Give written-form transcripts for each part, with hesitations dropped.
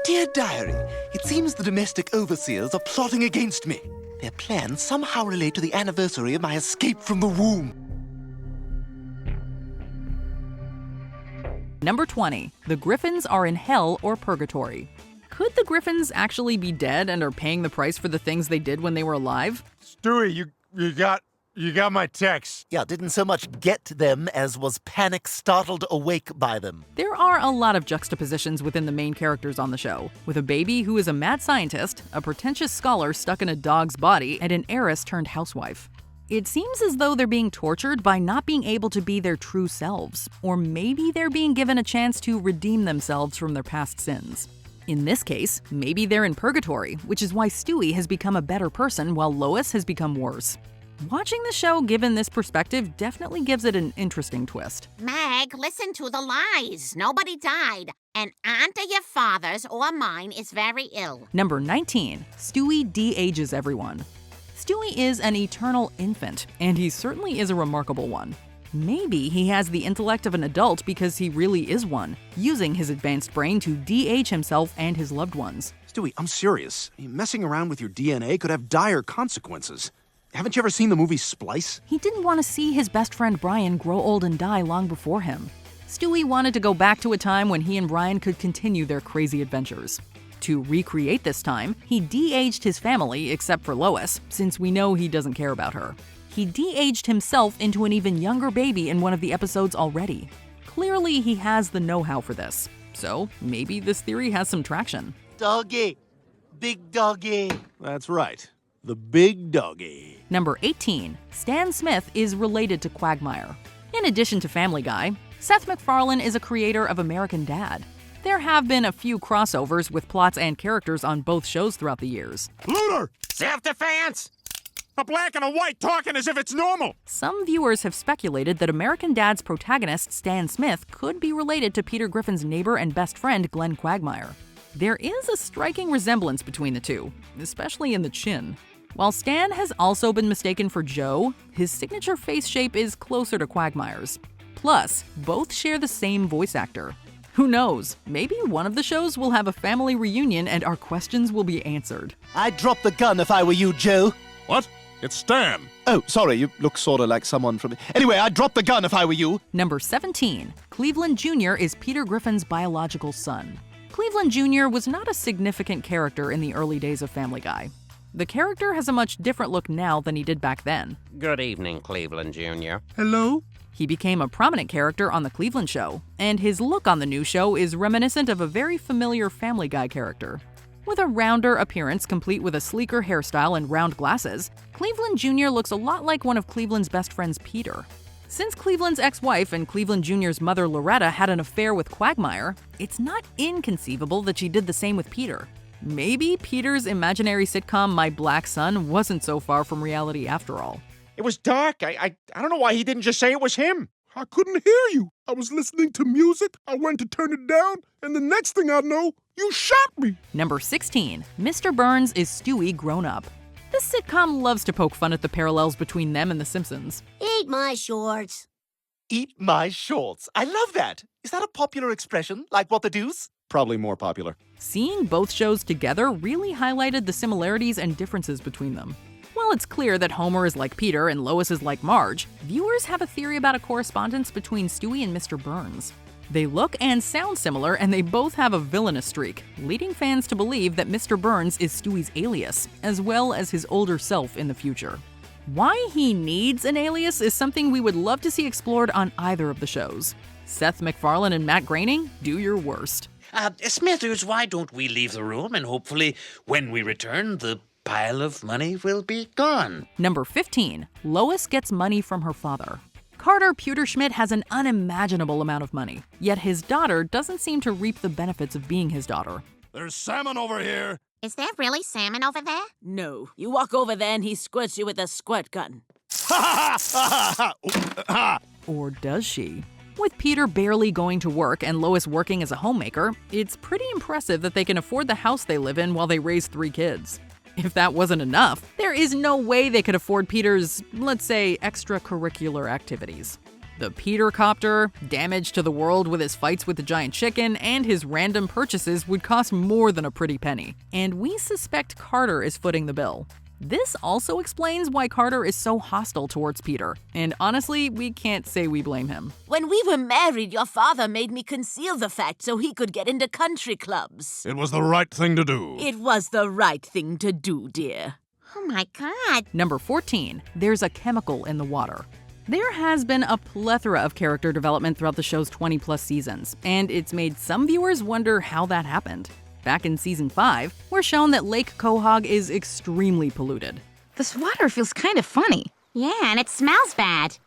Dear Diary, it seems the domestic overseers are plotting against me. Their plans somehow relate to the anniversary of my escape from the womb. Number 20. The Griffins are in hell or purgatory. Could the Griffins actually be dead and are paying the price for the things they did when they were alive? Stewie, you got my text. Yeah, didn't so much get them as was panic-startled awake by them. There are a lot of juxtapositions within the main characters on the show, with a baby who is a mad scientist, a pretentious scholar stuck in a dog's body, and an heiress turned housewife. It seems as though they're being tortured by not being able to be their true selves, or maybe they're being given a chance to redeem themselves from their past sins. In this case, maybe they're in purgatory, which is why Stewie has become a better person while Lois has become worse. Watching the show given this perspective definitely gives it an interesting twist. Meg, listen to the lies. Nobody died. And aunt of your father's or mine is very ill. Number 19. Stewie de-ages everyone. Stewie is an eternal infant, and he certainly is a remarkable one. Maybe he has the intellect of an adult because he really is one, using his advanced brain to de-age himself and his loved ones. Stewie, I'm serious. Messing around with your DNA could have dire consequences. Haven't you ever seen the movie Splice? He didn't want to see his best friend Brian grow old and die long before him. Stewie wanted to go back to a time when he and Brian could continue their crazy adventures. To recreate this time, he de-aged his family except for Lois, since we know he doesn't care about her. He de-aged himself into an even younger baby in one of the episodes already. Clearly, he has the know-how for this. So, maybe this theory has some traction. Doggy. Big doggy. That's right. The big doggy. Number 18. Stan Smith is related to Quagmire. In addition to Family Guy, Seth MacFarlane is a creator of American Dad. There have been a few crossovers with plots and characters on both shows throughout the years. Looter! Self-defense! A black and a white talking as if it's normal. Some viewers have speculated that American Dad's protagonist, Stan Smith, could be related to Peter Griffin's neighbor and best friend, Glenn Quagmire. There is a striking resemblance between the two, especially in the chin. While Stan has also been mistaken for Joe, his signature face shape is closer to Quagmire's. Plus, both share the same voice actor. Who knows, maybe one of the shows will have a family reunion and our questions will be answered. I'd drop the gun if I were you, Joe. What? It's Stan. Oh, sorry, you look sorta like someone from... Anyway, I'd drop the gun if I were you. Number 17. Cleveland Jr. is Peter Griffin's biological son. Cleveland Jr. was not a significant character in the early days of Family Guy. The character has a much different look now than he did back then. Good evening, Cleveland Jr. Hello? He became a prominent character on The Cleveland Show, and his look on the new show is reminiscent of a very familiar Family Guy character. With a rounder appearance complete with a sleeker hairstyle and round glasses, Cleveland Jr. looks a lot like one of Cleveland's best friends, Peter. Since Cleveland's ex-wife and Cleveland Jr.'s mother, Loretta, had an affair with Quagmire, it's not inconceivable that she did the same with Peter. Maybe Peter's imaginary sitcom My Black Son wasn't so far from reality after all. It was dark. I don't know why he didn't just say it was him. I couldn't hear you. I was listening to music. I went to turn it down, and the next thing I know, you shot me. Number 16. Mr. Burns is Stewie grown up. This sitcom loves to poke fun at the parallels between them and The Simpsons. Eat my shorts. Eat my shorts. I love that. Is that a popular expression, like what the deuce? Probably more popular. Seeing both shows together really highlighted the similarities and differences between them. While it's clear that Homer is like Peter and Lois is like Marge, viewers have a theory about a correspondence between Stewie and Mr. Burns. They look and sound similar, and they both have a villainous streak, leading fans to believe that Mr. Burns is Stewie's alias, as well as his older self in the future. Why he needs an alias is something we would love to see explored on either of the shows. Seth MacFarlane and Matt Groening, do your worst. Smithers, why don't we leave the room and hopefully when we return, the pile of money will be gone. Number 15. Lois gets money from her father. Carter Pewterschmidt has an unimaginable amount of money, yet his daughter doesn't seem to reap the benefits of being his daughter. There's salmon over here. Is there really salmon over there? No. You walk over there and he squirts you with a squirt gun. Or does she? With Peter barely going to work and Lois working as a homemaker, it's pretty impressive that they can afford the house they live in while they raise 3 kids. If that wasn't enough, there is no way they could afford Peter's, let's say, extracurricular activities. The Peter copter, damage to the world with his fights with the giant chicken, and his random purchases would cost more than a pretty penny. And we suspect Carter is footing the bill. This also explains why Carter is so hostile towards Peter. And honestly, we can't say we blame him. When we were married, your father made me conceal the fact so he could get into country clubs. It was the right thing to do. It was the right thing to do, dear. Oh my God. Number 14, there's a chemical in the water. There has been a plethora of character development throughout the show's 20-plus seasons, and it's made some viewers wonder how that happened. Back in Season 5, we're shown that Lake Quahog is extremely polluted. This water feels kind of funny. Yeah, and it smells bad.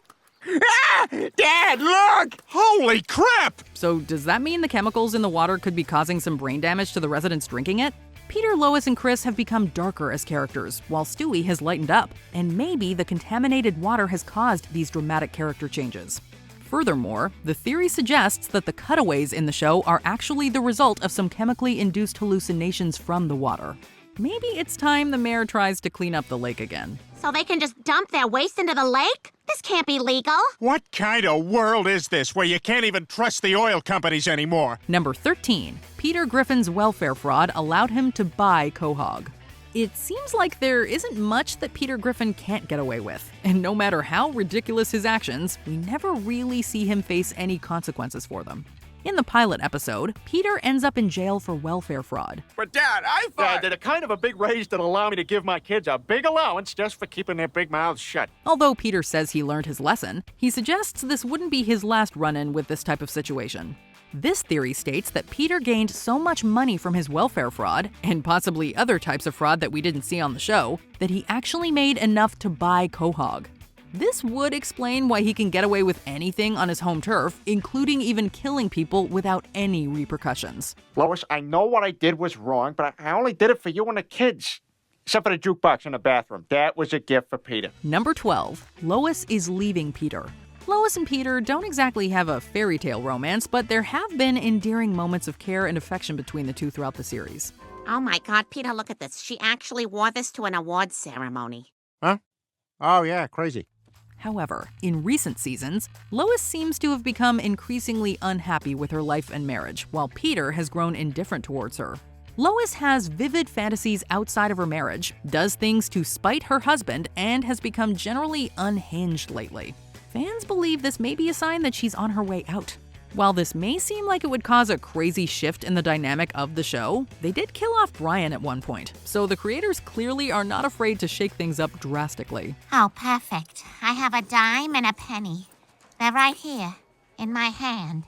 Dad, look! Holy crap! So does that mean the chemicals in the water could be causing some brain damage to the residents drinking it? Peter, Lois, and Chris have become darker as characters, while Stewie has lightened up, and maybe the contaminated water has caused these dramatic character changes. Furthermore, the theory suggests that the cutaways in the show are actually the result of some chemically induced hallucinations from the water. Maybe it's time the mayor tries to clean up the lake again. So they can just dump their waste into the lake? This can't be legal. What kind of world is this where you can't even trust the oil companies anymore? Number 13, Peter Griffin's welfare fraud allowed him to buy Quahog. It seems like there isn't much that Peter Griffin can't get away with, and no matter how ridiculous his actions, we never really see him face any consequences for them. In the pilot episode, Peter ends up in jail for welfare fraud. But Dad, I thought... Dad, a kind of a big raise that allow me to give my kids a big allowance just for keeping their big mouths shut. Although Peter says he learned his lesson, he suggests this wouldn't be his last run-in with this type of situation. This theory states that Peter gained so much money from his welfare fraud, and possibly other types of fraud that we didn't see on the show, that he actually made enough to buy Quahog. This would explain why he can get away with anything on his home turf, including even killing people without any repercussions. Lois, I know what I did was wrong, but I only did it for you and the kids. Except for the jukebox in the bathroom. That was a gift for Peter. Number 12, Lois is leaving Peter. Lois and Peter don't exactly have a fairy tale romance, but there have been endearing moments of care and affection between the two throughout the series. Oh my God, Peter, look at this. She actually wore this to an awards ceremony. Huh? Oh, yeah, crazy. However, in recent seasons, Lois seems to have become increasingly unhappy with her life and marriage, while Peter has grown indifferent towards her. Lois has vivid fantasies outside of her marriage, does things to spite her husband, and has become generally unhinged lately. Fans believe this may be a sign that she's on her way out. While this may seem like it would cause a crazy shift in the dynamic of the show, they did kill off Brian at one point, so the creators clearly are not afraid to shake things up drastically. Oh, perfect. I have a dime and a penny. They're right here, in my hand,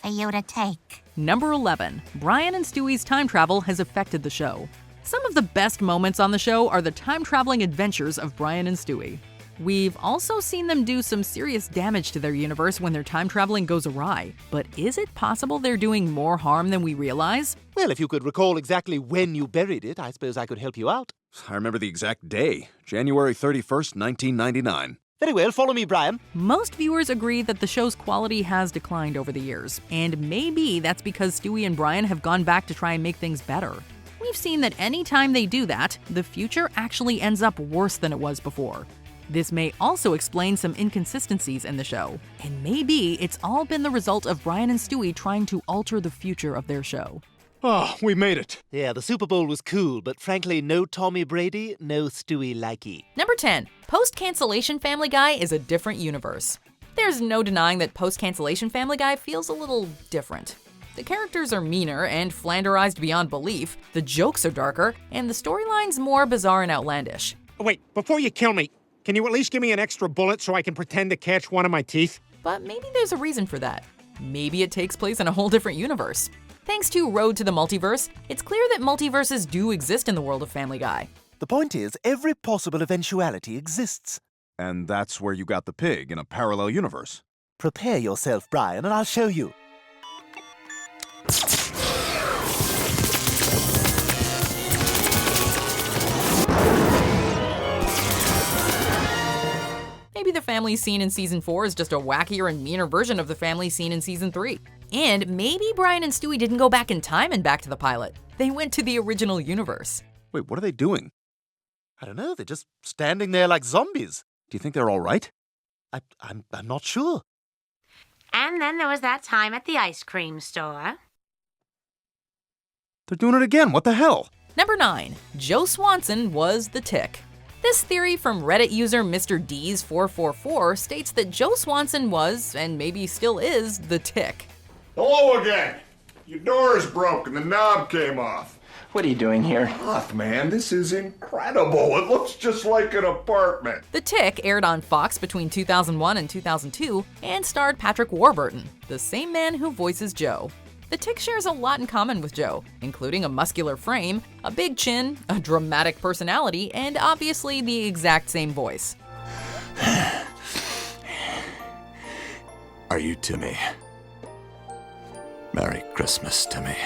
for you to take. Number 11, Brian and Stewie's time travel has affected the show. Some of the best moments on the show are the time-traveling adventures of Brian and Stewie. We've also seen them do some serious damage to their universe when their time traveling goes awry. But is it possible they're doing more harm than we realize? Well, if you could recall exactly when you buried it, I suppose I could help you out. I remember the exact day, January 31st, 1999. Very well, follow me, Brian. Most viewers agree that the show's quality has declined over the years, and maybe that's because Stewie and Brian have gone back to try and make things better. We've seen that any time they do that, the future actually ends up worse than it was before. This may also explain some inconsistencies in the show, and maybe it's all been the result of Brian and Stewie trying to alter the future of their show. Oh, we made it. Yeah, the Super Bowl was cool, but frankly, no Tommy Brady, no Stewie likey. Number 10, post-cancellation Family Guy is a different universe. There's no denying that post-cancellation Family Guy feels a little different. The characters are meaner and flanderized beyond belief, the jokes are darker, and the storyline's more bizarre and outlandish. Wait, before you kill me, can you at least give me an extra bullet so I can pretend to catch one of my teeth? But maybe there's a reason for that. Maybe it takes place in a whole different universe. Thanks to Road to the Multiverse, it's clear that multiverses do exist in the world of Family Guy. The point is, every possible eventuality exists. And that's where you got the pig, in a parallel universe. Prepare yourself, Brian, and I'll show you. Maybe the family scene in Season 4 is just a wackier and meaner version of the family scene in Season 3. And maybe Brian and Stewie didn't go back in time and back to the pilot. They went to the original universe. Wait, what are they doing? I don't know, they're just standing there like zombies. Do you think they're all right? I'm not sure. And then there was that time at the ice cream store. They're doing it again. What the hell? Number 9. Joe Swanson was the Tick. This theory from Reddit user Mr. D's444 states that Joe Swanson was, and maybe still is, the Tick. Hello again. Your door is broken. The knob came off. What are you doing here? Oh, man, this is incredible. It looks just like an apartment. The Tick aired on Fox between 2001 and 2002 and starred Patrick Warburton, the same man who voices Joe. The Tick shares a lot in common with Joe, including a muscular frame, a big chin, a dramatic personality, and obviously the exact same voice. Are you Timmy? Merry Christmas, Timmy.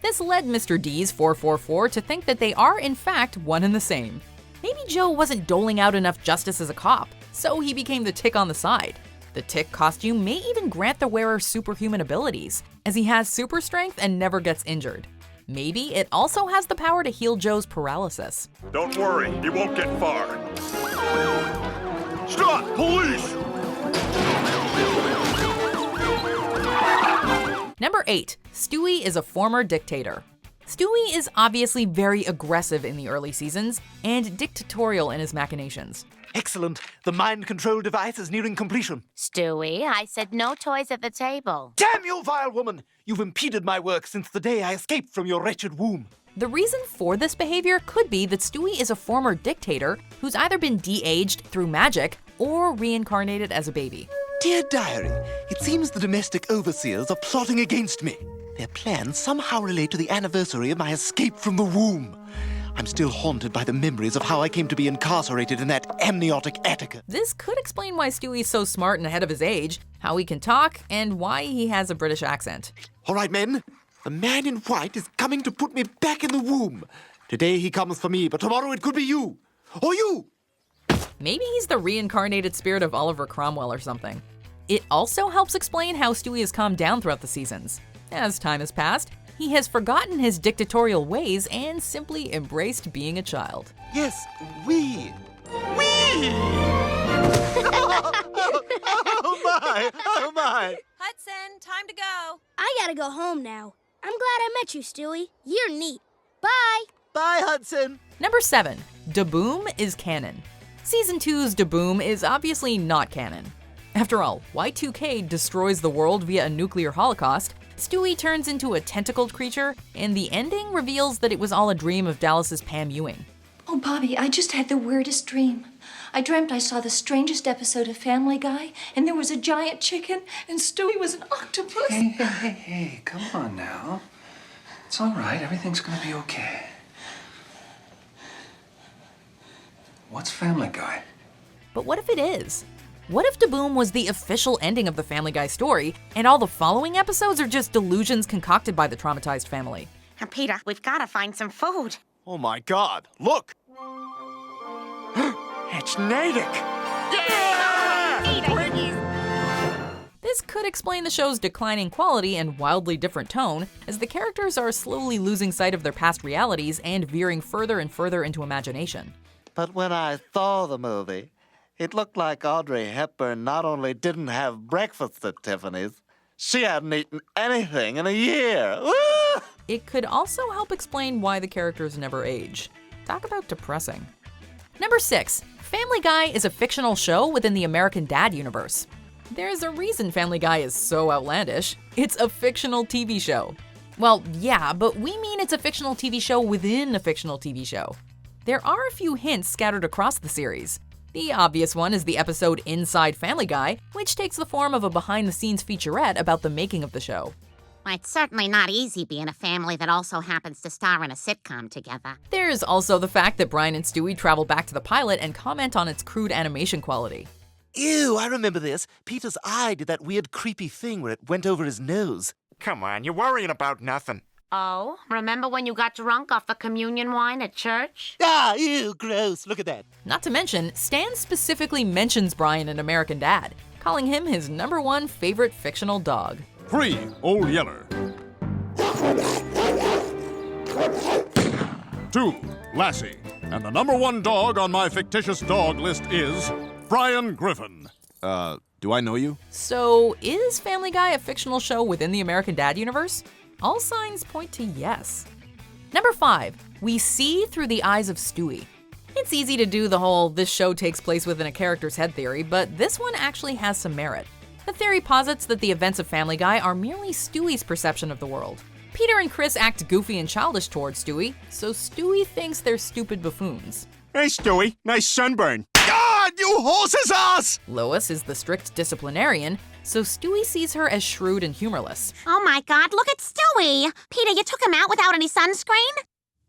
This led Mr. D's444 to think that they are, in fact, one and the same. Maybe Joe wasn't doling out enough justice as a cop, so he became the Tick on the side. The Tick costume may even grant the wearer superhuman abilities, as he has super strength and never gets injured. Maybe it also has the power to heal Joe's paralysis. Don't worry, he won't get far. Stop! Police! Number 8. Stewie is a former dictator. Stewie is obviously very aggressive in the early seasons and dictatorial in his machinations. Excellent. The mind control device is nearing completion. Stewie, I said no toys at the table. Damn you, vile woman! You've impeded my work since the day I escaped from your wretched womb. The reason for this behavior could be that Stewie is a former dictator who's either been de-aged through magic or reincarnated as a baby. Dear Diary, it seems the domestic overseers are plotting against me. Their plans somehow relate to the anniversary of my escape from the womb. I'm still haunted by the memories of how I came to be incarcerated in that amniotic attica. This could explain why Stewie's so smart and ahead of his age, how he can talk, and why he has a British accent. All right, men. The man in white is coming to put me back in the womb. Today he comes for me, but tomorrow it could be you. Or you! Maybe he's the reincarnated spirit of Oliver Cromwell or something. It also helps explain how Stewie has calmed down throughout the seasons. As time has passed, he has forgotten his dictatorial ways and simply embraced being a child. Yes, we! Oh my! Oh my! Hudson, time to go. I gotta go home now. I'm glad I met you, Stewie. You're neat. Bye! Bye, Hudson! Number 7. Daboom is canon. Season 2's Daboom is obviously not canon. After all, Y2K destroys the world via a nuclear holocaust, Stewie turns into a tentacled creature, and the ending reveals that it was all a dream of Dallas's Pam Ewing. Oh, Bobby, I just had the weirdest dream. I dreamt I saw the strangest episode of Family Guy, and there was a giant chicken, and Stewie was an octopus. Hey, come on now. It's all right. Everything's gonna be okay. What's Family Guy? But what if it is? What if Daboom was the official ending of the Family Guy story, and all the following episodes are just delusions concocted by the traumatized family? Peter, we've got to find some food. Oh my God, look! It's Natick! This could explain the show's declining quality and wildly different tone, as the characters are slowly losing sight of their past realities and veering further and further into imagination. But when I saw the movie, it looked like Audrey Hepburn not only didn't have breakfast at Tiffany's, she hadn't eaten anything in a year. Woo! It could also help explain why the characters never age. Talk about depressing. Number 6. Family Guy is a fictional show within the American Dad universe. There's a reason Family Guy is so outlandish. It's a fictional TV show. Well, yeah, but we mean it's a fictional TV show within a fictional TV show. There are a few hints scattered across the series. The obvious one is the episode Inside Family Guy, which takes the form of a behind-the-scenes featurette about the making of the show. Well, it's certainly not easy being a family that also happens to star in a sitcom together. There's also the fact that Brian and Stewie travel back to the pilot and comment on its crude animation quality. Ew, I remember this. Peter's eye did that weird creepy thing where it went over his nose. Come on, you're worrying about nothing. Oh, remember when you got drunk off the communion wine at church? Ah, ew, gross. Look at that. Not to mention, Stan specifically mentions Brian in American Dad, calling him his #1 favorite fictional dog. 3, Old Yeller. 2, Lassie. And the #1 dog on my fictitious dog list is Brian Griffin. Do I know you? So, is Family Guy a fictional show within the American Dad universe? All signs point to yes. Number 5, we see through the eyes of Stewie. It's easy to do the whole this show takes place within a character's head theory, but this one actually has some merit. The theory posits that the events of Family Guy are merely Stewie's perception of the world. Peter and Chris act goofy and childish towards Stewie, so Stewie thinks they're stupid buffoons. Hey, Stewie, nice sunburn. God, you horse's ass! Lois is the strict disciplinarian, so Stewie sees her as shrewd and humorless. Oh my God, look at Stewie! Peter, you took him out without any sunscreen?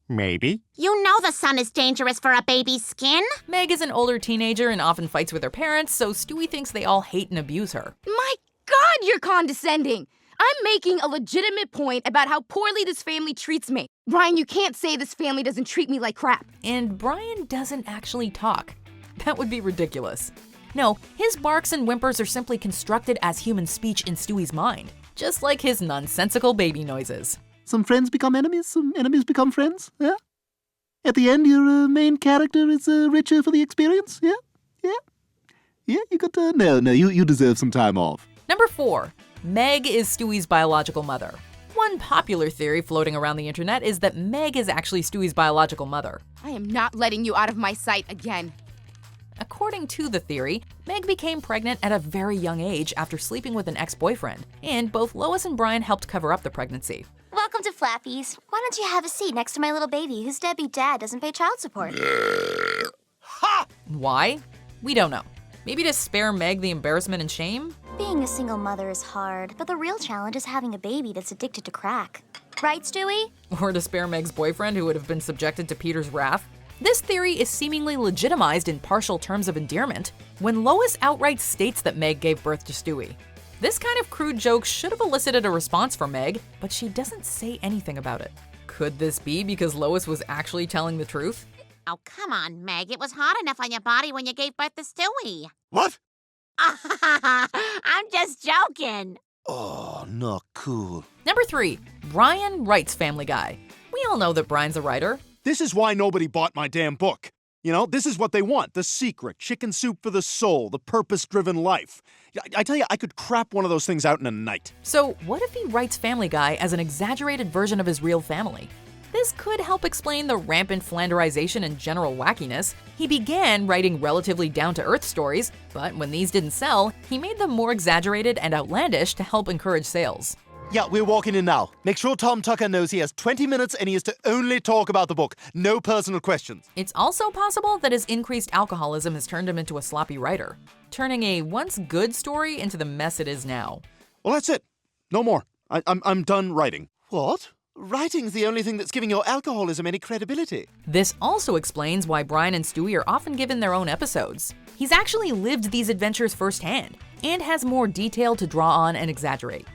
Maybe. You know the sun is dangerous for a baby's skin. Meg is an older teenager and often fights with her parents, so Stewie thinks they all hate and abuse her. My God, you're condescending! I'm making a legitimate point about how poorly this family treats me. Brian, you can't say this family doesn't treat me like crap. And Brian doesn't actually talk. That would be ridiculous. No, his barks and whimpers are simply constructed as human speech in Stewie's mind, just like his nonsensical baby noises. Some friends become enemies, some enemies become friends, yeah? At the end, your main character is richer for the experience, yeah? Yeah, you got to... No, you deserve some time off. Number 4, Meg is Stewie's biological mother. One popular theory floating around the internet is that Meg is actually Stewie's biological mother. I am not letting you out of my sight again. According to the theory, Meg became pregnant at a very young age after sleeping with an ex-boyfriend, and both Lois and Brian helped cover up the pregnancy. Welcome to Flappy's. Why don't you have a seat next to my little baby whose deadbeat dad doesn't pay child support? Ha! Why? We don't know. Maybe to spare Meg the embarrassment and shame? Being a single mother is hard, but the real challenge is having a baby that's addicted to crack. Right, Stewie? Or to spare Meg's boyfriend who would have been subjected to Peter's wrath? This theory is seemingly legitimized in partial terms of endearment when Lois outright states that Meg gave birth to Stewie. This kind of crude joke should have elicited a response from Meg, but she doesn't say anything about it. Could this be because Lois was actually telling the truth? Oh, come on, Meg. It was hot enough on your body when you gave birth to Stewie. What? I'm just joking. Oh, not cool. Number 3, Brian writes Family Guy. We all know that Brian's a writer. This is why nobody bought my damn book. You know, this is what they want. The secret, chicken soup for the soul, the purpose-driven life. I tell you, I could crap one of those things out in a night. So what if he writes Family Guy as an exaggerated version of his real family? This could help explain the rampant flanderization and general wackiness. He began writing relatively down-to-earth stories, but when these didn't sell, he made them more exaggerated and outlandish to help encourage sales. Yeah, we're walking in now. Make sure Tom Tucker knows he has 20 minutes and he is to only talk about the book. No personal questions. It's also possible that his increased alcoholism has turned him into a sloppy writer, turning a once good story into the mess it is now. Well, that's it. No more. I'm done writing. What? Writing's the only thing that's giving your alcoholism any credibility. This also explains why Brian and Stewie are often given their own episodes. He's actually lived these adventures firsthand, and has more detail to draw on and exaggerate.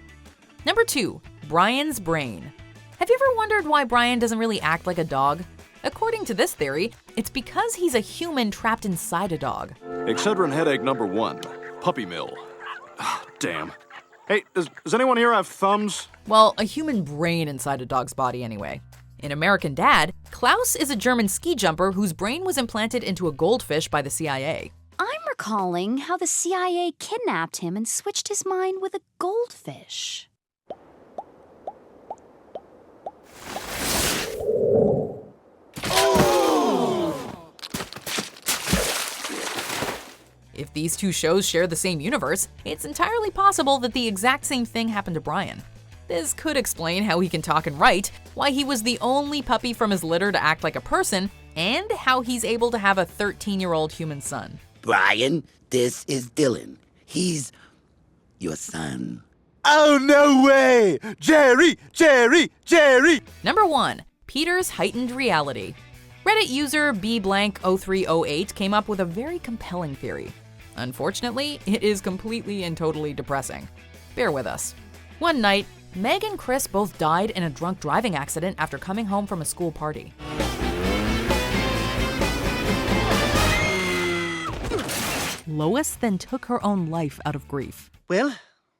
Number 2, Brian's brain. Have you ever wondered why Brian doesn't really act like a dog? According to this theory, it's because he's a human trapped inside a dog. Excedrin headache number 1. Puppy mill. Damn. Hey, does anyone here have thumbs? Well, a human brain inside a dog's body anyway. In American Dad, Klaus is a German ski jumper whose brain was implanted into a goldfish by the CIA. I'm recalling how the CIA kidnapped him and switched his mind with a goldfish. If these two shows share the same universe, it's entirely possible that the exact same thing happened to Brian. This could explain how he can talk and write, why he was the only puppy from his litter to act like a person, and how he's able to have a 13-year-old human son. Brian, this is Dylan. He's your son. Oh, no way! Jerry! Number 1, Peter's heightened reality. Reddit user bblank0308 came up with a very compelling theory. Unfortunately, it is completely and totally depressing. Bear with us. One night, Meg and Chris both died in a drunk driving accident after coming home from a school party. Lois then took her own life out of grief. Well,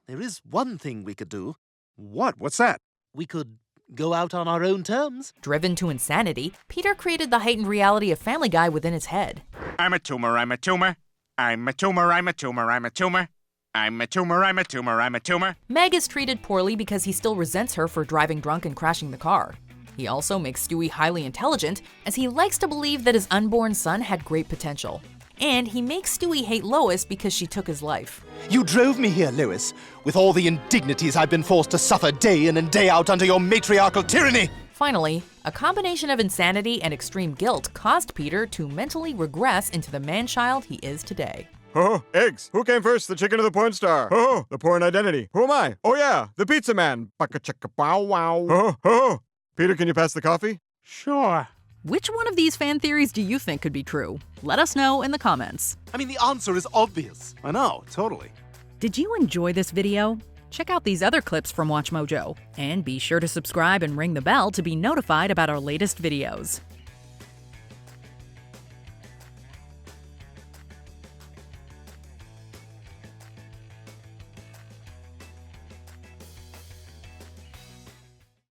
there is one thing we could do. What? What's that? We could go out on our own terms. Driven to insanity, Peter created the heightened reality of Family Guy within his head. I'm a tumor, I'm a tumor. I'm a tumor, I'm a tumor, I'm a tumor. I'm a tumor, I'm a tumor, I'm a tumor. Meg is treated poorly because he still resents her for driving drunk and crashing the car. He also makes Stewie highly intelligent, as he likes to believe that his unborn son had great potential. And he makes Stewie hate Lois because she took his life. You drove me here, Lois, with all the indignities I've been forced to suffer day in and day out under your matriarchal tyranny. Finally, a combination of insanity and extreme guilt caused Peter to mentally regress into the man-child he is today. Oh, eggs. Who came first, the chicken or the porn star? Oh, the porn identity. Who am I? Oh, yeah, the pizza man. Baka-chicka-bow-wow. Oh. Peter, can you pass the coffee? Sure. Which one of these fan theories do you think could be true? Let us know in the comments. I mean, the answer is obvious. I know, totally. Did you enjoy this video? Check out these other clips from WatchMojo, and be sure to subscribe and ring the bell to be notified about our latest videos.